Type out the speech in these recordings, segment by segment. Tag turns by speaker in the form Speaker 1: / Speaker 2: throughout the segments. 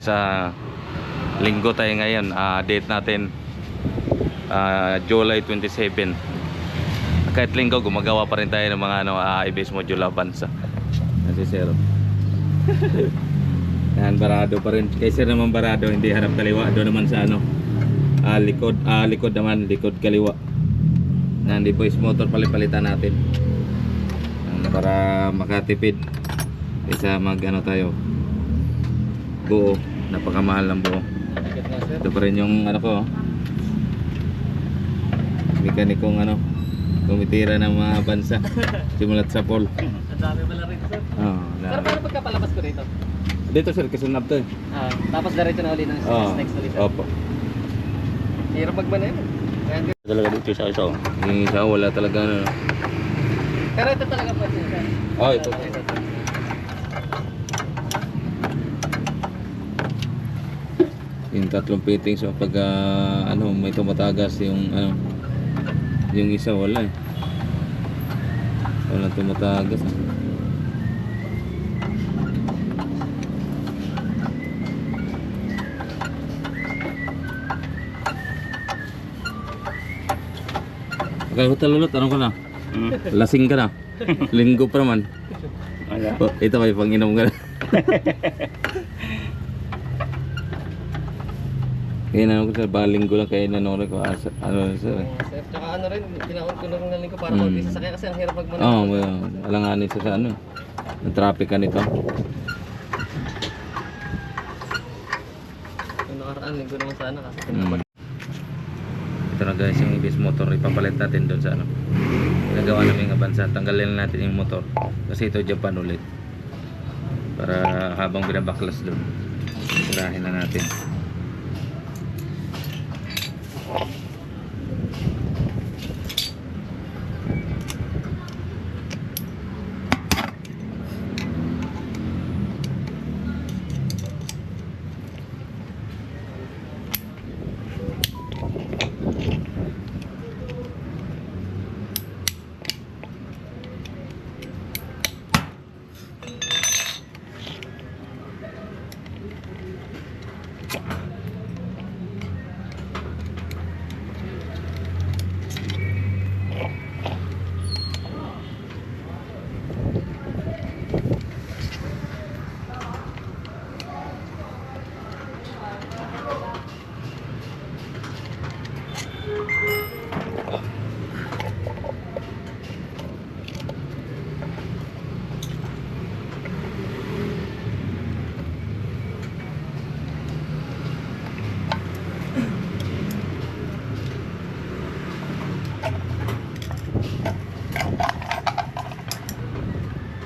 Speaker 1: Sa linggo tayo ngayon, date natin July 27. Kahit linggo gumagawa pa rin tayo ng mga IBS module Avanza. Kasi zero. Yan, barado pa rin. Kaysa naman barado, hindi harap kaliwa. Doon naman sa likod naman, likod kaliwa. Yan, di boys motor palitan natin. Yan, para makatipid. Kaysa tayo buo. Napakamahal ng buo. Ito pa rin yung mekanikong tumitira ng mga bansa. Simulat sa pole.
Speaker 2: Ang dami pala rin, sir. Sir, paano pagkapalabas ko dito?
Speaker 1: Dito sir, kasunab to.
Speaker 2: Tapos diretso na ulit ng next ulit.
Speaker 1: Opo.
Speaker 2: Hirap magmaneho.
Speaker 1: Talaga dito sa isa. Yung isa wala talaga
Speaker 2: Pero ito talaga po, sir.
Speaker 1: Ito. Yung tatlong fittings pag may tumatagas yung yung isa wala walang tumatagas. Okay, hutalulot, ka na? Lasing ka na? Linggo pa naman. Ito kayo, pang-inom ka na. Kaya nanon ko sa balinggo lang kaya nanon ko sir.
Speaker 2: Tsaka rin, tinaon ko lang ng linggo para mag-business sakya kasi ang hirap magmaneho.
Speaker 1: Alanganin sa ang traffic ka nito.
Speaker 2: Yung nakaraan, linggo naman sana kasi
Speaker 1: Ito na guys, yung IBS motor ipapalit natin doon sa nagawa namin ng Avanza. Tanggalin natin yung motor kasi ito Japan ulit para habang binabaklas doon sirahin na natin.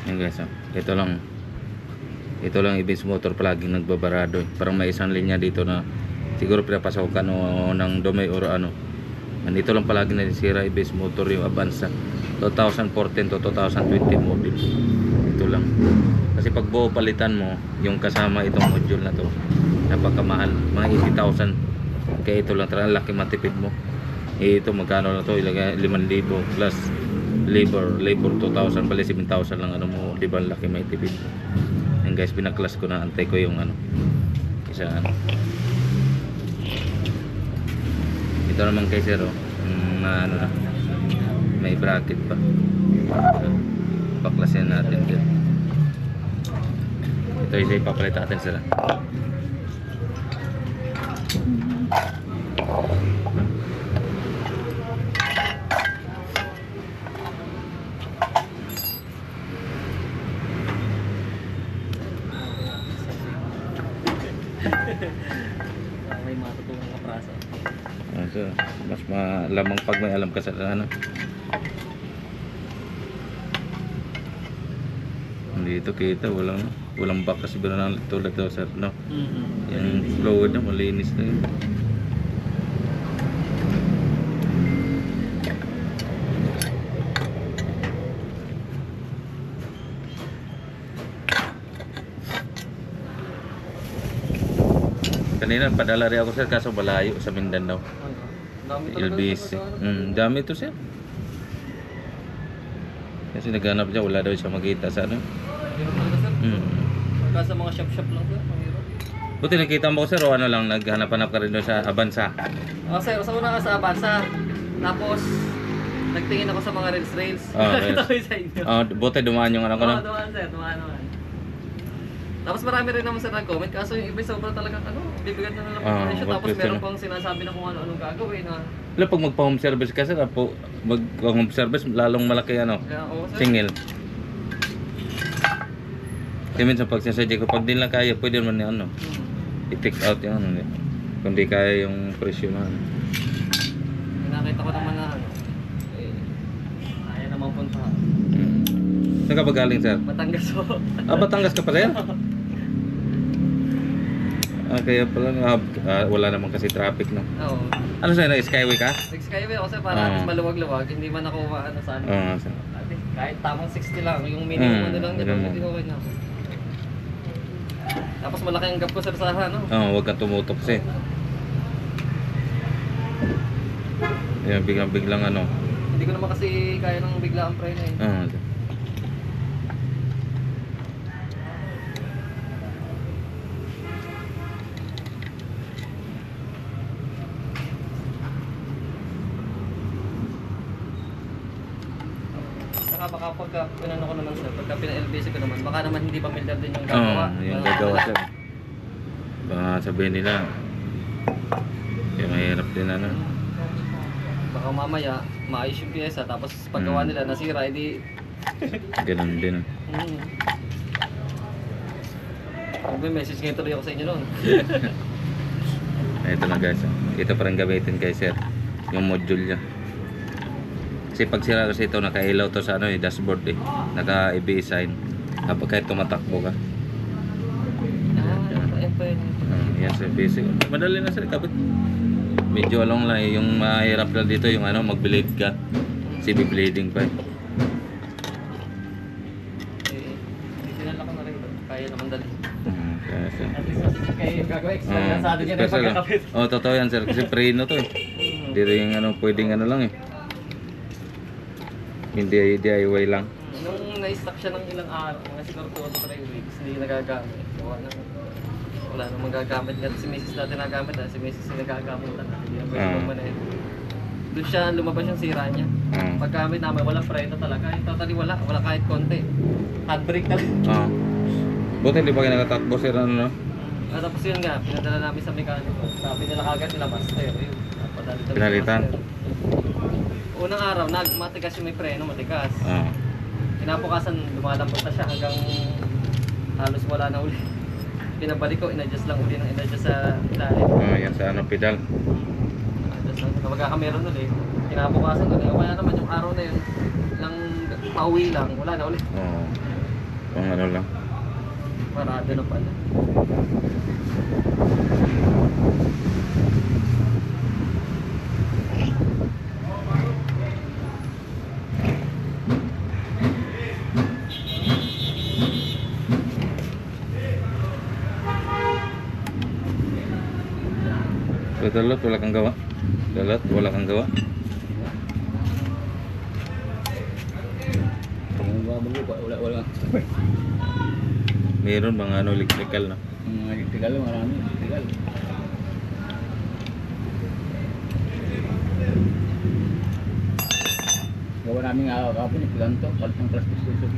Speaker 1: Yan guys, ito lang IBS motor palaging nagbabarado parang may isang linya dito na siguro pinapasokan ng dumi or nandito lang palagi nasisira IBS motor yung Avanza 2014 to 2020 model. Ito lang kasi pag buo palitan mo yung kasama itong module na to napakamahal, mga 80,000. kaya ito lang talaga laki matipid mo. Ito magkano na to, ilagay 5,000 plus labor 2,000 bali 7,000 lang mo, di ba laki may tipid. Yan guys, binaklas ko na, antay ko yung isa ito naman kay sir na may bracket pa, baklasin natin din. Ito isa ipapalit natin sila.
Speaker 2: may matutulong ka prasa.
Speaker 1: So, mas malamang pag may alam ka sa dito kita walang back kasi ba na tulad daw sir yung fluid na malinis na yun. Kanina padala rin ako sir kaso malayo sa Mindanao. LBC. Dami ito siya. Kasi naghanap siya, wala daw siya makita sa ano.
Speaker 2: Hirap talaga sir. Pagka sa mga shop-shop lang sir, mahirap.
Speaker 1: Buti nakita mo ko sir o ano lang, naghanap-hanap ka rin doon sa Avanza.
Speaker 2: Oh, sir, sa una ka sa Avanza. Tapos, nagtingin ako sa mga rails.
Speaker 1: Okay.
Speaker 2: Ito ko sa inyo.
Speaker 1: Buti dumaan yung ano ko na.
Speaker 2: Dumaan sir, dumaan naman. Tapos marami rin naman sir nag-comment, kaso yung iba sobrang talagang bibigyan na lang ng presyo. Tapos meron pang sinasabi na kung ano-anong gagawin.
Speaker 1: Lalo pag magpa-home service ka sir, mag-home service, lalong malaki ano,
Speaker 2: Kaya, oo, sir.
Speaker 1: singil. Kaya minsan pag sinasadya ko, pag di lang kaya, pwede naman yung ano, i-take out yung ano, kung di kaya yung presyo na ano.
Speaker 2: Nakita ko naman na ayaw naman punta.
Speaker 1: Saan ka ba galing sir?
Speaker 2: Batangas po.
Speaker 1: Batangas ka pa rin? Kaya pala wala naman kasi traffic no.
Speaker 2: Oo.
Speaker 1: Ano sa'yo na Skyway ka?
Speaker 2: Skyway ako sir, para at least maluwag-luwag, hindi man ako ano sa ano.
Speaker 1: Oo, sir.
Speaker 2: Kahit tamang 60 lang, yung minimum ano lang niya, hindi okay na. Tapos malaki ang gap ko sir sa ano.
Speaker 1: Huwag kang tumutok kasi. Yan, biglang ano.
Speaker 2: Hindi ko naman kasi kaya ng bigla ang preno eh.
Speaker 1: Sir.
Speaker 2: Saka baka pagka pinano ko naman sir, pagka pina-LBC ko naman, baka naman hindi familiar din yung gagawa.
Speaker 1: Yung gagawa sir. Baka sabihin nila, mahirap din ano.
Speaker 2: Baka mamaya, maayos yung pyesa, tapos paggawa nila nasira, edi...
Speaker 1: Ganun din.
Speaker 2: May message ngayon tuloy ako sa inyo noon.
Speaker 1: Ito na guys. Ito pa rin gamitin kay sir. Yung module niya. Kasi pag sira kasi ito, nakailaw to sa ano dashboard eh. Naka-EB sign. Kapag kahit tumatakbo ka. Yan sir, basic. Madali na sir, kabit. Medyo along lang eh. Yung mahirap lang dito, yung ano, mag-blade ka. Kasi bleeding pa eh.
Speaker 2: Sinala ko na rin ito. Kaya naman dali.
Speaker 1: Kaya sir.
Speaker 2: At least kayo gagawa extra na sa atin yan ay pagkakapit.
Speaker 1: Totoo yan sir. Kasi preno to eh. Hindi rin ano, pwedeng ano lang eh. Hindi DIY lang.
Speaker 2: Nung na-stock siya ng ilang araw, mga siguro 2 to 3 weeks, hindi nagagamit. Wala namang gagamit. Kasi si Mrs. natin nagamit, si Mrs. yung nagagamit na. Hindi na pwede magmaneho. Doon siya, lumabas yung sira niya. Paggamit namin, walang preno talaga. Totally wala kahit konti. Handbrake na lang.
Speaker 1: Buti hindi pa kayo nakatakbo sir ano no?
Speaker 2: Tapos yun nga, pinadala namin sa mekaniko. Sabi nila kagad nila master.
Speaker 1: Pinalitan?
Speaker 2: Unang araw, matigas yung may preno, matigas.
Speaker 1: Oo.
Speaker 2: Kinabukasan, lumalambot na siya hanggang halos wala na uli. Pinabalik ko, in-adjust lang uli ng in-adjust sa ilalim.
Speaker 1: Yan sa ano, pedal.
Speaker 2: Adjust lang, magkakameron ulit. Kinabukasan ulit. Kaya naman yung araw na yun, lang pauwi lang, wala na uli.
Speaker 1: Oo. Kung ano lang.
Speaker 2: Parado na pala.
Speaker 1: So, dalot, wala kang gawa. Dalot, wala kang gawa.
Speaker 3: Wala.
Speaker 1: Meron mga ano, electrical na.
Speaker 3: Mga electrical, marami electrical. Gawa namin kapon ni Pilanto, palit ng plastic suso.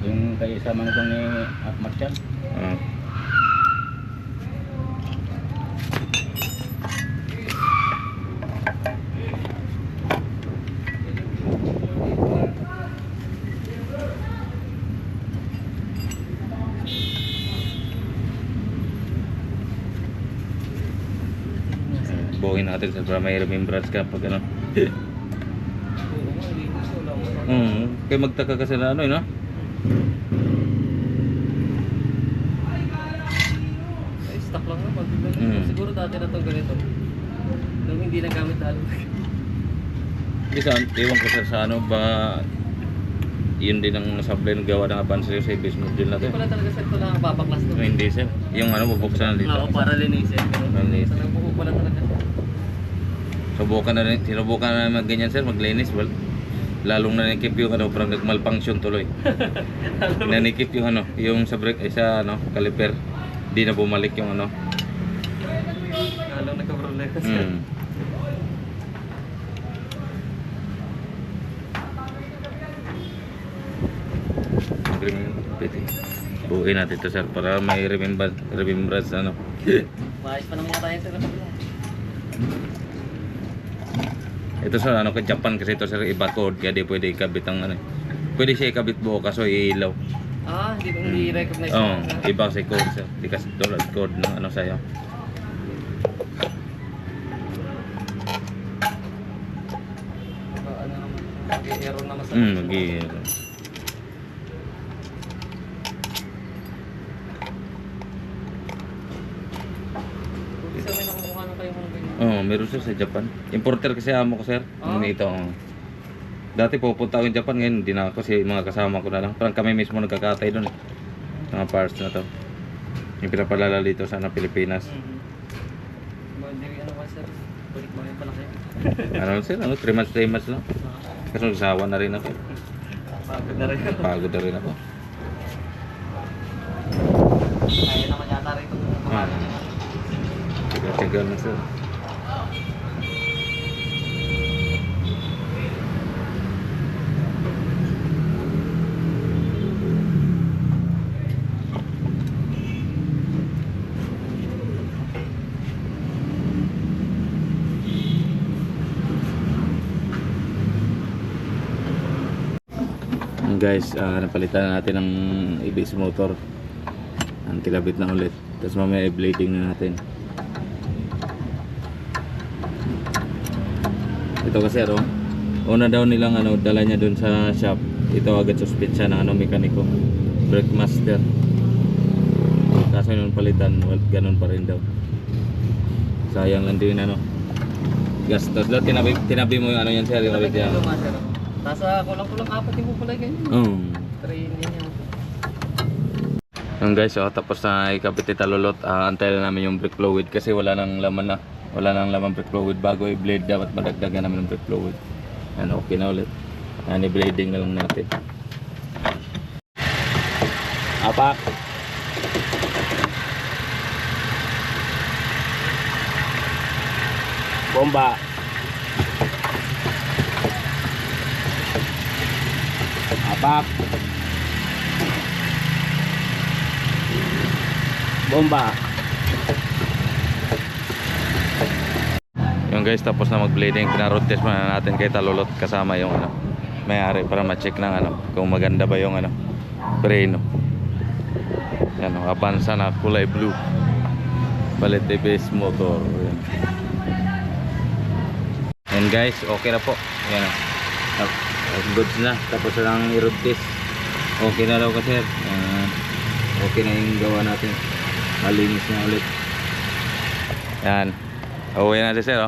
Speaker 3: Yung kay sa mga ni Martial.
Speaker 1: Buuin natin sir para may remembrance ka pag ano. Kaya magtaka kasi na ano no?
Speaker 2: Ay, stock lang naman. Siguro dati na itong ganito. Nung hindi nagamit lalo.
Speaker 1: Hindi ewan ko sir sa ano ba yun din ang supply ng gawa ng Avanza sa base module
Speaker 2: Hindi
Speaker 1: natin.
Speaker 2: pala talaga sir ito lang babaklas to.
Speaker 1: Hindi sir. Yung ano bubuksan dito.
Speaker 2: Oo, para linisin.
Speaker 1: Linis.
Speaker 2: Sa nagbuko pala talaga.
Speaker 1: Sinubukan na naman ganyan sir, maglinis. Well, lalong nanikip yung ano, parang nagmalfunction tuloy. Nanikip yung ano, yung sa brake, sa ano, caliper. Di na bumalik yung ano.
Speaker 2: Lalong nagka-problema sir.
Speaker 1: Mm. Buuin natin ito sir para may remembrance ano.
Speaker 2: Maayos pa naman tayo sir.
Speaker 1: Ito sir ano kay Japan kasi ito sir iba code kaya di pwede ikabit ang ano. Pwede siya ikabit buo kaso ilaw.
Speaker 2: Ah, hindi recognize
Speaker 1: Oh, iba kasi code sir. Di kasi tulad code ng ano sa'yo.
Speaker 2: Ano naman, mag-error naman sa
Speaker 1: Mag-i-
Speaker 2: Sir, may nakukuha na kayo mga ganyan.
Speaker 1: Oh, meron sir sa Japan. Importer kasi amo ko sir.
Speaker 2: Ah.
Speaker 1: Ito. Oh. Dati pupunta ako ng Japan ngayon, hindi na ako kasi mga kasama ko na lang. Parang kami mismo nagkakatay doon. Mga parts na to. Yung pinapalala dito sa Pilipinas.
Speaker 2: Hindi ano ba sir? Balik mo yung pala kayo.
Speaker 1: Ano sir? Ano? 3 months lang. Kasi nagsawa na rin ako.
Speaker 2: Pagod na rin.
Speaker 1: Pagod na rin ako.
Speaker 2: Kaya naman yata rin itong
Speaker 1: Ah. Tiga-tiga na sir. Guys, napalitan na natin ng ABS motor. Anti-labit na ulit. Tapos mamaya i-blading na natin. Ito kasi una daw nilang dala niya dun sa shop. Ito agad suspensya ng mekaniko. Brake master. Kaso nung palitan, well, ganun pa rin daw. Sayang lang din gastos. Daw tinabi mo yung yan sir, yung labit yan.
Speaker 2: Nasa kulang-kulang 4 mo pala ganyan. Training niya.
Speaker 1: Yung guys, tapos na ikabit italulot. Antayin na namin yung brake fluid kasi wala nang laman na. Wala nang laman brake fluid. Bago i-blade dapat madagdagan namin ng brake fluid. Yan, okay na ulit. Yan, i-blading na lang natin. Apak! Bomba! Apak! Bomba! Yung guys, tapos na mag-blading, pinaroad test muna natin kay Talulot kasama yung may-ari para ma-check ng kung maganda ba yung preno. Yan, Avanza na kulay blue. Palit ABS motor. Yan guys, okay na po. Yan. Goods na. Tapos na lang i-road test. Okay na daw kasi. Okay na yung gawa natin. Malinis na ulit. Yan. Uwi na si sir